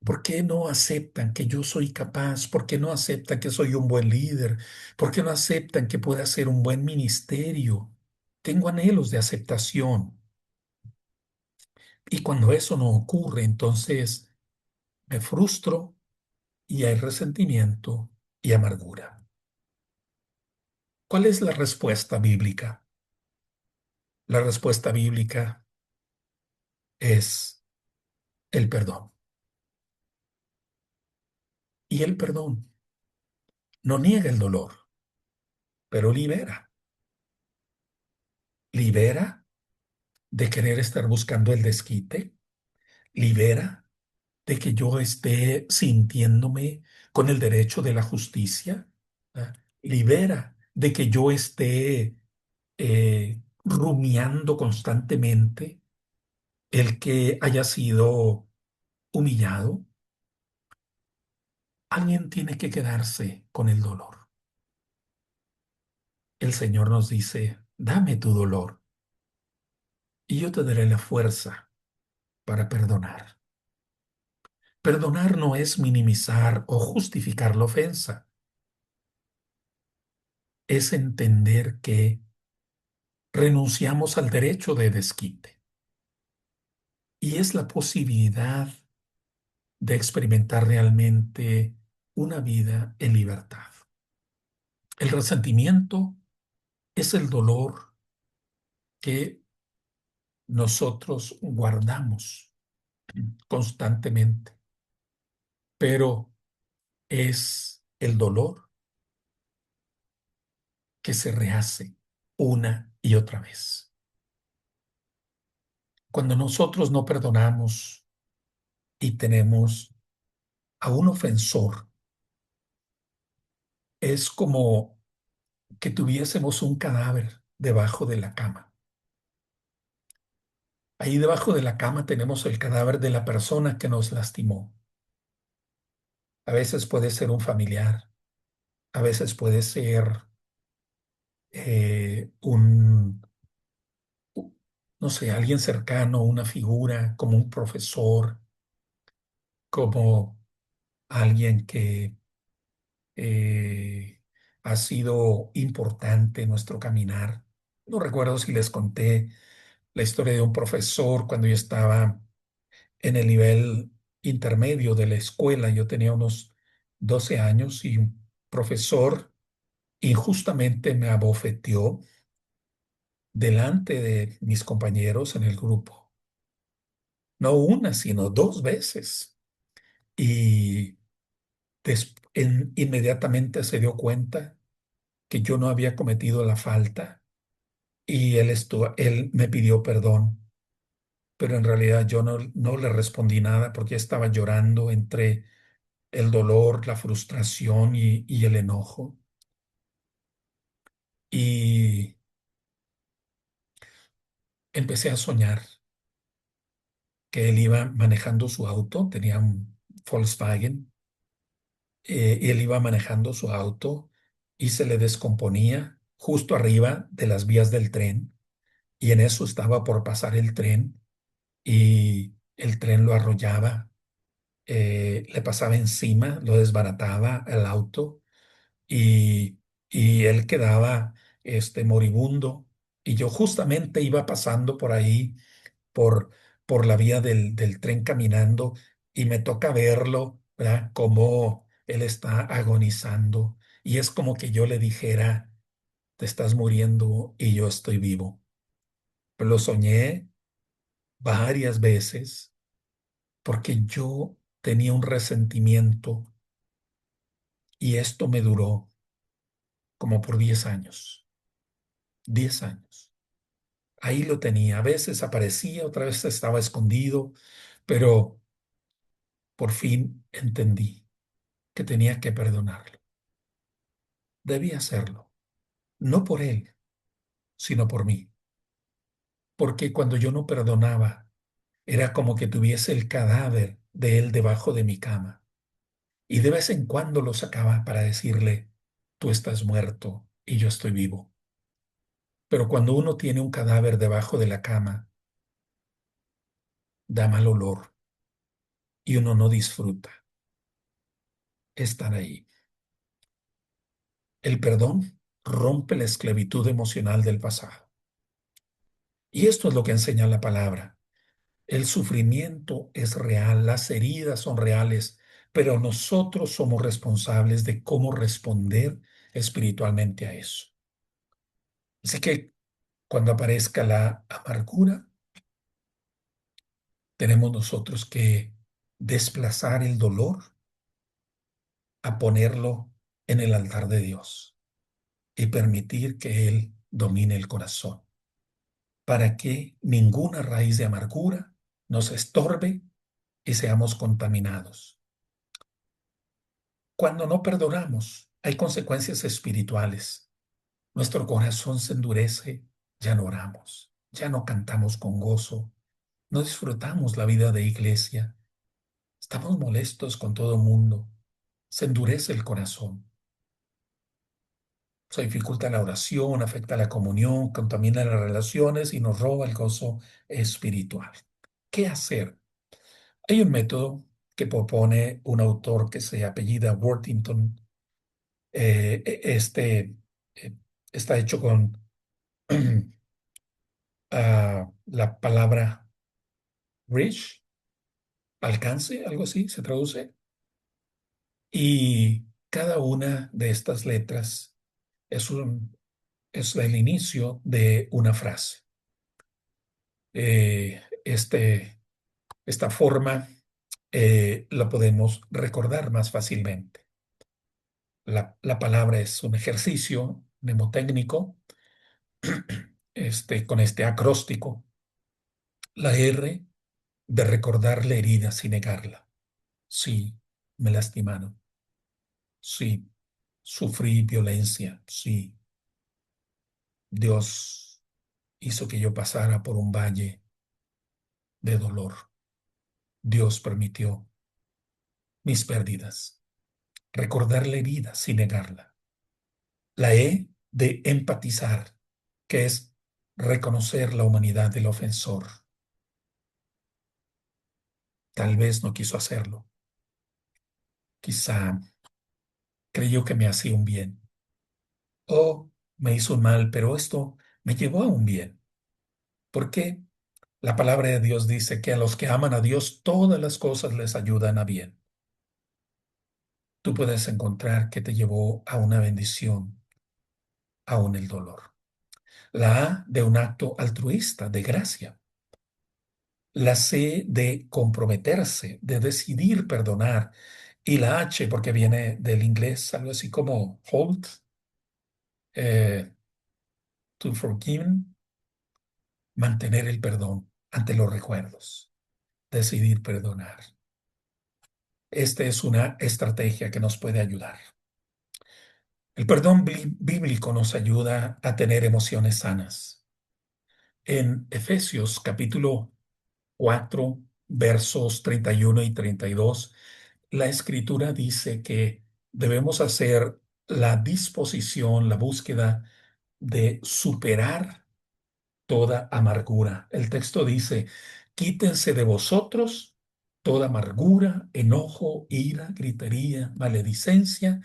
¿Por qué no aceptan que yo soy capaz? ¿Por qué no aceptan que soy un buen líder? ¿Por qué no aceptan que pueda hacer un buen ministerio? Tengo anhelos de aceptación. Y cuando eso no ocurre, entonces me frustro y hay resentimiento y amargura. ¿Cuál es la respuesta bíblica? La respuesta bíblica es el perdón. Y el perdón no niega el dolor, pero libera. Libera de querer estar buscando el desquite. Libera de que yo esté sintiéndome con el derecho de la justicia. ¿Ah? Libera de que yo esté rumiando constantemente el que haya sido humillado. Alguien tiene que quedarse con el dolor. El Señor nos dice, dame tu dolor y yo te daré la fuerza para perdonar. Perdonar no es minimizar o justificar la ofensa, es entender que renunciamos al derecho de desquite y es la posibilidad de experimentar realmente una vida en libertad. El resentimiento es el dolor que nosotros guardamos constantemente, pero es el dolor que se rehace una y otra vez. Cuando nosotros no perdonamos y tenemos a un ofensor, es como que tuviésemos un cadáver debajo de la cama. Ahí debajo de la cama tenemos el cadáver de la persona que nos lastimó. A veces puede ser un familiar, a veces puede ser un, no sé, alguien cercano, una figura, como un profesor, como alguien que eh, ha sido importante en nuestro caminar. No recuerdo si les conté la historia de un profesor cuando yo estaba en el nivel intermedio de la escuela. Yo tenía unos 12 años y un profesor injustamente me abofeteó delante de mis compañeros en el grupo. No una, sino dos veces. Y inmediatamente se dio cuenta que yo no había cometido la falta y él me pidió perdón, pero en realidad yo no le respondí nada porque estaba llorando entre el dolor, la frustración y el enojo. Y empecé a soñar que él iba manejando su auto, tenía un Volkswagen, y él iba manejando su auto y se le descomponía justo arriba de las vías del tren y en eso estaba por pasar el tren y el tren lo arrollaba, le pasaba encima, lo desbarataba el auto y, y él quedaba moribundo y yo justamente iba pasando por ahí por, por la vía del tren caminando y me toca verlo, ¿verdad? Cómo él está agonizando. Y es como que yo le dijera, te estás muriendo y yo estoy vivo. Lo soñé varias veces porque yo tenía un resentimiento y esto me duró como por 10 años. 10 años. Ahí lo tenía. A veces aparecía, otra vez estaba escondido, pero por fin entendí que tenía que perdonarlo. Debía hacerlo, no por él, sino por mí. Porque cuando yo no perdonaba, era como que tuviese el cadáver de él debajo de mi cama. Y de vez en cuando lo sacaba para decirle, tú estás muerto y yo estoy vivo. Pero cuando uno tiene un cadáver debajo de la cama, da mal olor y uno no disfruta estar ahí. El perdón rompe la esclavitud emocional del pasado. Y esto es lo que enseña la palabra. El sufrimiento es real, las heridas son reales, pero nosotros somos responsables de cómo responder espiritualmente a eso. Así que cuando aparezca la amargura, tenemos nosotros que desplazar el dolor a ponerlo en el altar de Dios y permitir que Él domine el corazón, para que ninguna raíz de amargura nos estorbe y seamos contaminados. Cuando no perdonamos, hay consecuencias espirituales. Nuestro corazón se endurece, ya no oramos, ya no cantamos con gozo, no disfrutamos la vida de iglesia, estamos molestos con todo el mundo, se endurece el corazón, se dificulta la oración, afecta la comunión, contamina las relaciones y nos roba el gozo espiritual. ¿Qué hacer? Hay un método que propone un autor que se apellida Worthington. Este está hecho con la palabra reach, alcance, algo así se traduce. Y cada una de estas letras es es el inicio de una frase. Esta forma la podemos recordar más fácilmente. La palabra es un ejercicio mnemotécnico con este acróstico. La R de recordar la herida sin negarla. Sí, me lastimaron. Sí, sufrí violencia. Sí, Dios hizo que yo pasara por un valle de dolor. Dios permitió mis pérdidas. Recordar la herida sin negarla. La E de empatizar, que es reconocer la humanidad del ofensor. Tal vez no quiso hacerlo. Quizá creyó que me hacía un bien. O me hizo un mal, pero esto me llevó a un bien. ¿Por qué? La palabra de Dios dice que a los que aman a Dios todas las cosas les ayudan a bien. Tú puedes encontrar que te llevó a una bendición, aún el dolor. La A de un acto altruista, de gracia. La C de comprometerse, de decidir perdonar. Y la H, porque viene del inglés, algo así como hold, eh, to forgive, mantener el perdón ante los recuerdos, decidir perdonar. Esta es una estrategia que nos puede ayudar. El perdón bíblico nos ayuda a tener emociones sanas. En Efesios capítulo 4, versos 31 y 32, la escritura dice que debemos hacer la disposición, la búsqueda de superar toda amargura. El texto dice, quítense de vosotros toda amargura, enojo, ira, gritería, maledicencia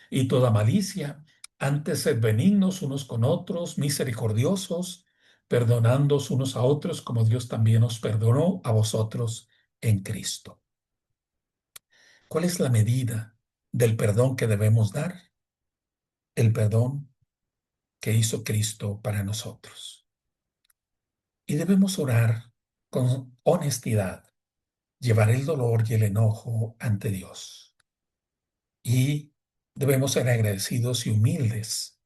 y toda malicia. Antes sed benignos unos con otros, misericordiosos, perdonándoos unos a otros como Dios también os perdonó a vosotros en Cristo. ¿Cuál es la medida del perdón que debemos dar? El perdón que hizo Cristo para nosotros. Y debemos orar con honestidad, llevar el dolor y el enojo ante Dios. Y debemos ser agradecidos y humildes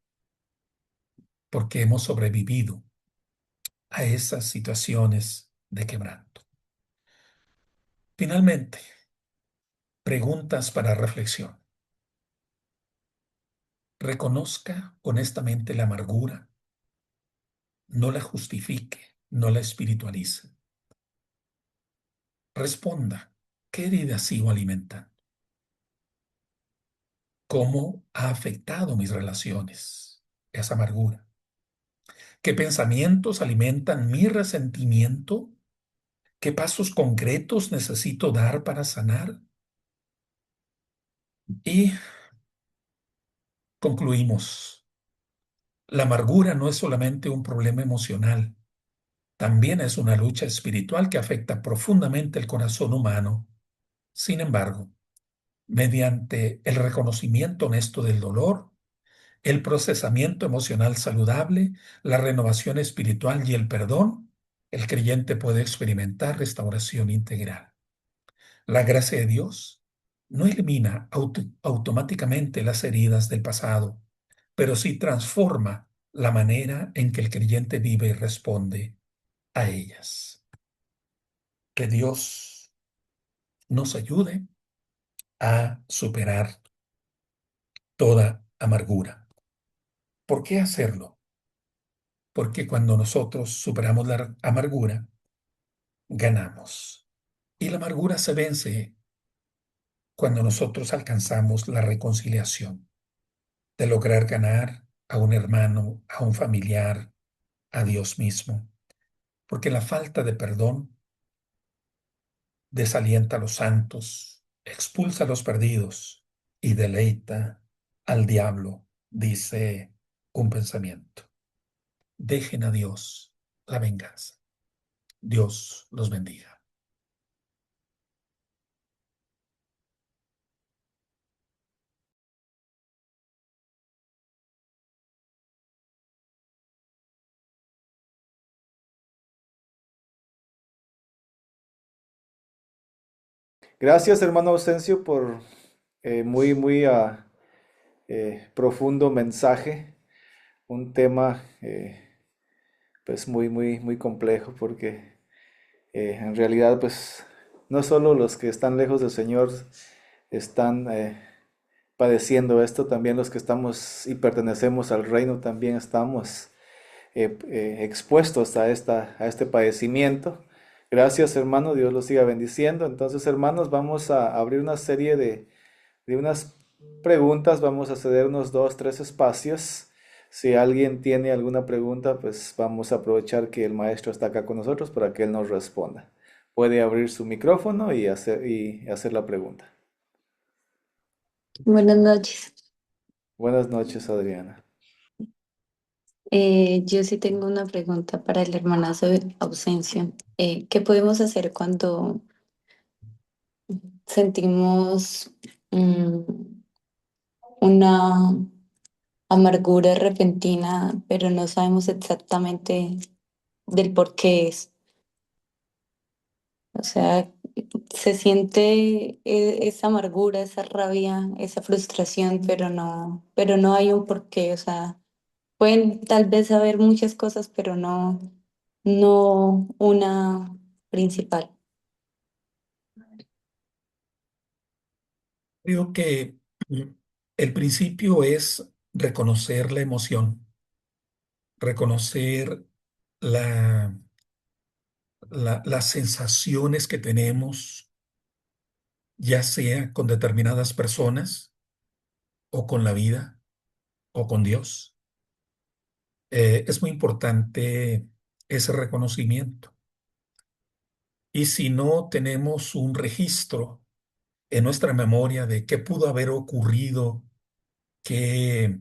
porque hemos sobrevivido a esas situaciones de quebranto. Finalmente, preguntas para reflexión. Reconozca honestamente la amargura, no la justifique, no la espiritualice. Responda, ¿qué heridas sigo alimentando? ¿Cómo ha afectado mis relaciones esa amargura? ¿Qué pensamientos alimentan mi resentimiento? ¿Qué pasos concretos necesito dar para sanar? Y concluimos. La amargura no es solamente un problema emocional, también es una lucha espiritual que afecta profundamente el corazón humano. Sin embargo, mediante el reconocimiento honesto del dolor, el procesamiento emocional saludable, la renovación espiritual y el perdón, el creyente puede experimentar restauración integral. La gracia de Dios no elimina automáticamente las heridas del pasado, pero sí transforma la manera en que el creyente vive y responde a ellas. Que Dios nos ayude a superar toda amargura. ¿Por qué hacerlo? Porque cuando nosotros superamos la amargura, ganamos. Y la amargura se vence cuando nosotros alcanzamos la reconciliación, de lograr ganar a un hermano, a un familiar, a Dios mismo. Porque la falta de perdón desalienta a los santos, expulsa a los perdidos y deleita al diablo, dice un pensamiento. Dejen a Dios la venganza. Dios los bendiga. Gracias, hermano Ausencio, por muy profundo mensaje. Un tema pues muy complejo porque en realidad pues no solo los que están lejos del Señor están padeciendo esto, también los que estamos y pertenecemos al reino también estamos expuestos a a este padecimiento. Gracias, hermano, Dios los siga bendiciendo. Entonces, hermanos, vamos a abrir una serie de unas preguntas, vamos a ceder unos dos, tres espacios. Si alguien tiene alguna pregunta, pues vamos a aprovechar que el maestro está acá con nosotros para que él nos responda. Puede abrir su micrófono y hacer la pregunta. Buenas noches. Buenas noches, Adriana. Yo sí tengo una pregunta para el hermanazo de Ausencio. ¿Qué podemos hacer cuando sentimos mm, una amargura repentina, pero no sabemos exactamente del por qué es? O sea, se siente esa amargura, esa rabia, esa frustración, pero no hay un porqué. O sea, pueden tal vez haber muchas cosas, pero no una principal. Creo que el principio es reconocer la emoción, reconocer la, las sensaciones que tenemos, ya sea con determinadas personas o con la vida o con Dios. Es muy importante ese reconocimiento. Y si no tenemos un registro en nuestra memoria de qué pudo haber ocurrido, qué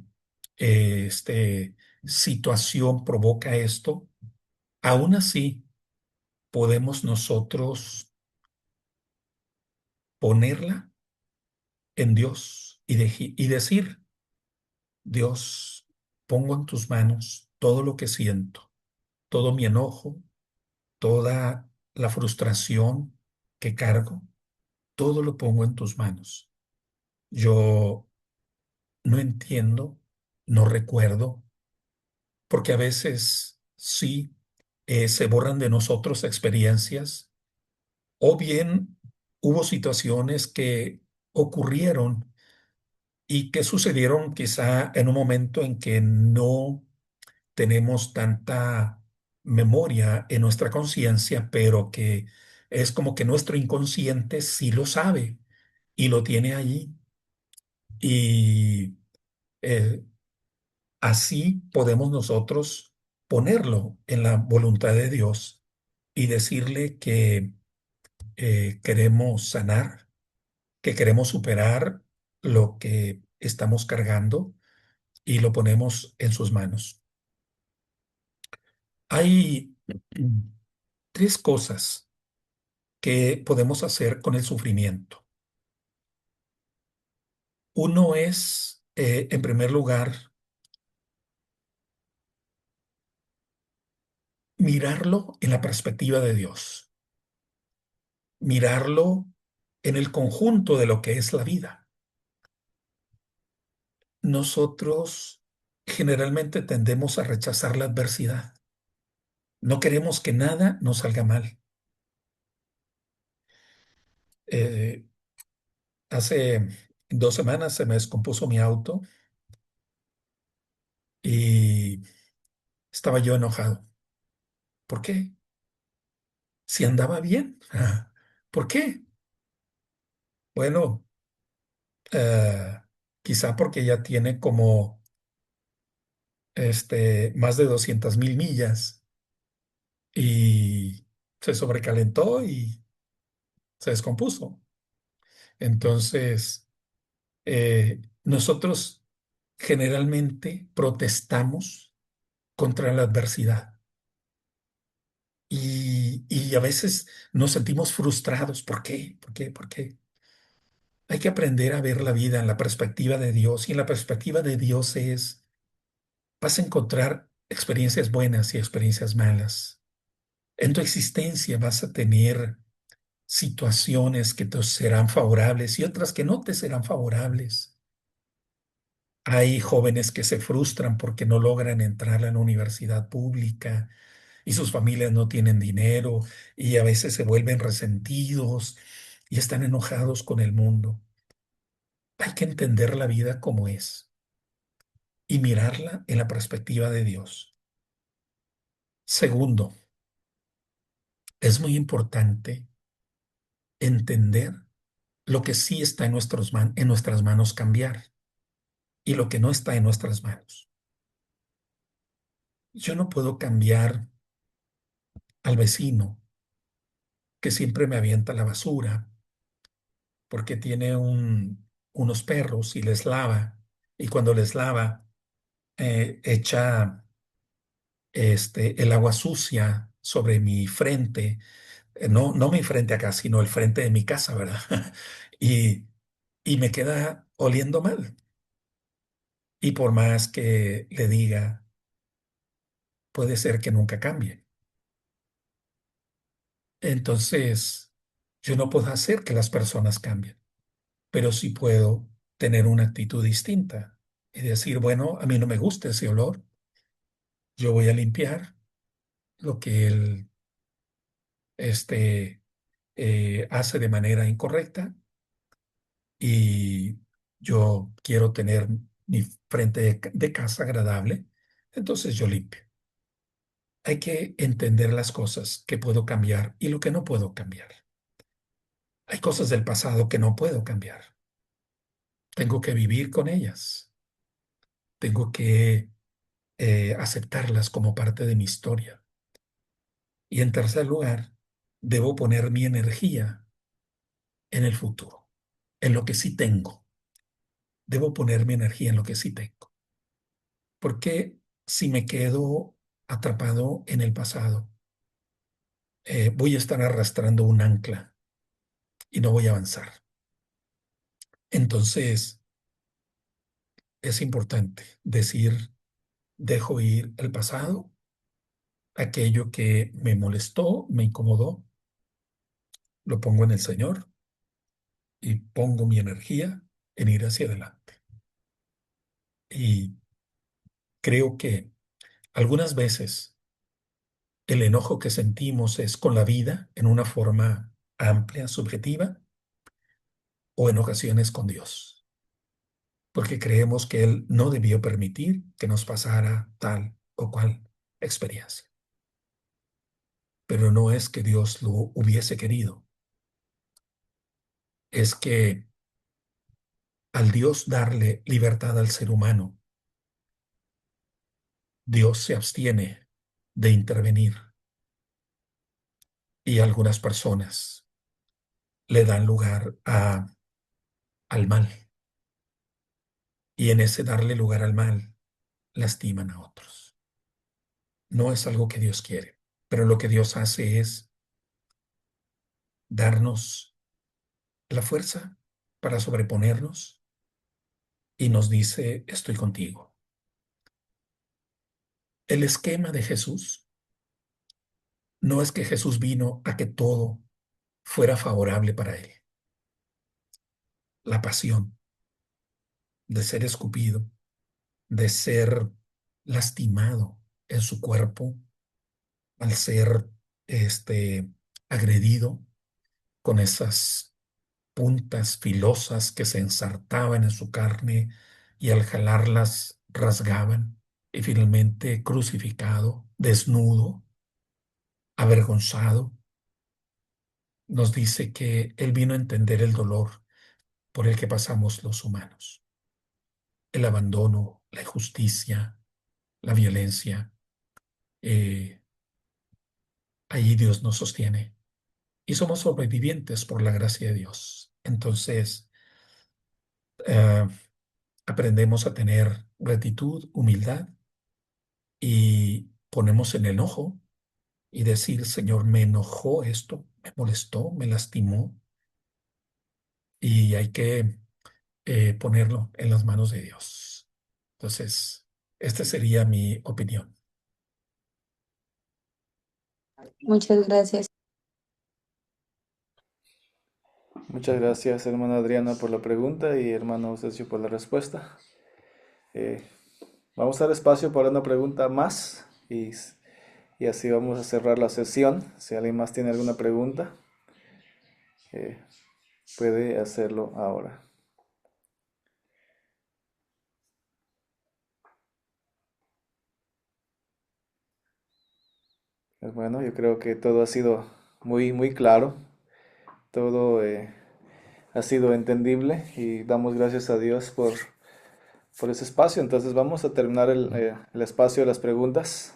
situación provoca esto, Aún así, podemos nosotros ponerla en Dios y decir, Dios, pongo en tus manos todo lo que siento, todo mi enojo, toda la frustración que cargo, todo lo pongo en tus manos. Yo no entiendo, no recuerdo, porque a veces sí se borran de nosotros experiencias o bien hubo situaciones que ocurrieron y que sucedieron quizá en un momento en que no tenemos tanta memoria en nuestra conciencia, pero que es como que nuestro inconsciente sí lo sabe y lo tiene allí. Y eh, así podemos nosotros ponerlo en la voluntad de Dios y decirle que queremos sanar, que queremos superar lo que estamos cargando y lo ponemos en sus manos. Hay tres cosas que podemos hacer con el sufrimiento. Uno es, en primer lugar, mirarlo en la perspectiva de Dios, mirarlo en el conjunto de lo que es la vida. Nosotros generalmente tendemos a rechazar la adversidad. No queremos que nada nos salga mal. Eh, Hace 2 semanas se me descompuso mi auto y estaba yo enojado. ¿Por qué? Si andaba bien. ¿Por qué? Bueno, eh, quizá porque ya tiene como más de 200,000 millas y se sobrecalentó y se descompuso. Entonces, nosotros generalmente protestamos contra la adversidad y a veces nos sentimos frustrados. ¿Por qué? ¿Por qué? ¿Por qué? Hay que aprender a ver la vida en la perspectiva de Dios y en la perspectiva de Dios vas a encontrar experiencias buenas y experiencias malas. En tu existencia vas a tener situaciones que te serán favorables y otras que no te serán favorables. Hay jóvenes que se frustran porque no logran entrar a la universidad pública y sus familias no tienen dinero y a veces se vuelven resentidos y están enojados con el mundo. Hay que entender la vida como es y mirarla en la perspectiva de Dios. Segundo, es muy importante entender lo que sí está en nuestras manos cambiar y lo que no está en nuestras manos. Yo no puedo cambiar al vecino que siempre me avienta la basura porque tiene unos perros y les lava y cuando les lava echa el agua sucia sobre mi frente, no, no mi frente acá, sino el frente de mi casa, ¿verdad? Y, y me queda oliendo mal. Y por más que le diga, puede ser que nunca cambie. Entonces, yo no puedo hacer que las personas cambien, pero sí puedo tener una actitud distinta y decir, bueno, a mí no me gusta ese olor, yo voy a limpiar lo que él hace de manera incorrecta y yo quiero tener mi frente de casa agradable, entonces yo limpio. Hay que entender las cosas que puedo cambiar y lo que no puedo cambiar. Hay cosas del pasado que no puedo cambiar. Tengo que vivir con ellas. Tengo que aceptarlas como parte de mi historia. Y en tercer lugar, debo poner mi energía en el futuro, en lo que sí tengo. Debo poner mi energía en lo que sí tengo. Porque si me quedo atrapado en el pasado, voy a estar arrastrando un ancla y no voy a avanzar. Entonces, es importante decir, dejo ir el pasado, aquello que me molestó, me incomodó, lo pongo en el Señor y pongo mi energía en ir hacia adelante. Y creo que algunas veces el enojo que sentimos es con la vida en una forma amplia, subjetiva, o en ocasiones con Dios, porque creemos que Él no debió permitir que nos pasara tal o cual experiencia. Pero no es que Dios lo hubiese querido, es que al Dios darle libertad al ser humano, Dios se abstiene de intervenir y algunas personas le dan lugar al mal. Y en ese darle lugar al mal, lastiman a otros. No es algo que Dios quiere, pero lo que Dios hace es darnos la fuerza para sobreponernos y nos dice, estoy contigo. El esquema de Jesús no es que Jesús vino a que todo fuera favorable para él. La pasión de ser escupido, de ser lastimado en su cuerpo, al ser este, agredido con esas puntas filosas que se ensartaban en su carne y al jalarlas rasgaban, y finalmente crucificado, desnudo, avergonzado, nos dice que Él vino a entender el dolor por el que pasamos los humanos, el abandono, la injusticia, la violencia. eh, Allí Dios nos sostiene y somos sobrevivientes por la gracia de Dios. Entonces, eh, aprendemos a tener gratitud, humildad y ponemos el enojo y decir, Señor, me enojó esto, me molestó, me lastimó y hay que ponerlo en las manos de Dios. Entonces, esta sería mi opinión. Muchas gracias. Muchas gracias, hermana Adriana, por la pregunta y hermano Sergio por la respuesta. Eh, Vamos a dar espacio para una pregunta más y así vamos a cerrar la sesión. Si alguien más tiene alguna pregunta, eh, puede hacerlo ahora. Pues bueno, yo creo que todo ha sido muy claro, todo ha sido entendible y damos gracias a Dios por ese espacio. Entonces vamos a terminar el espacio de las preguntas.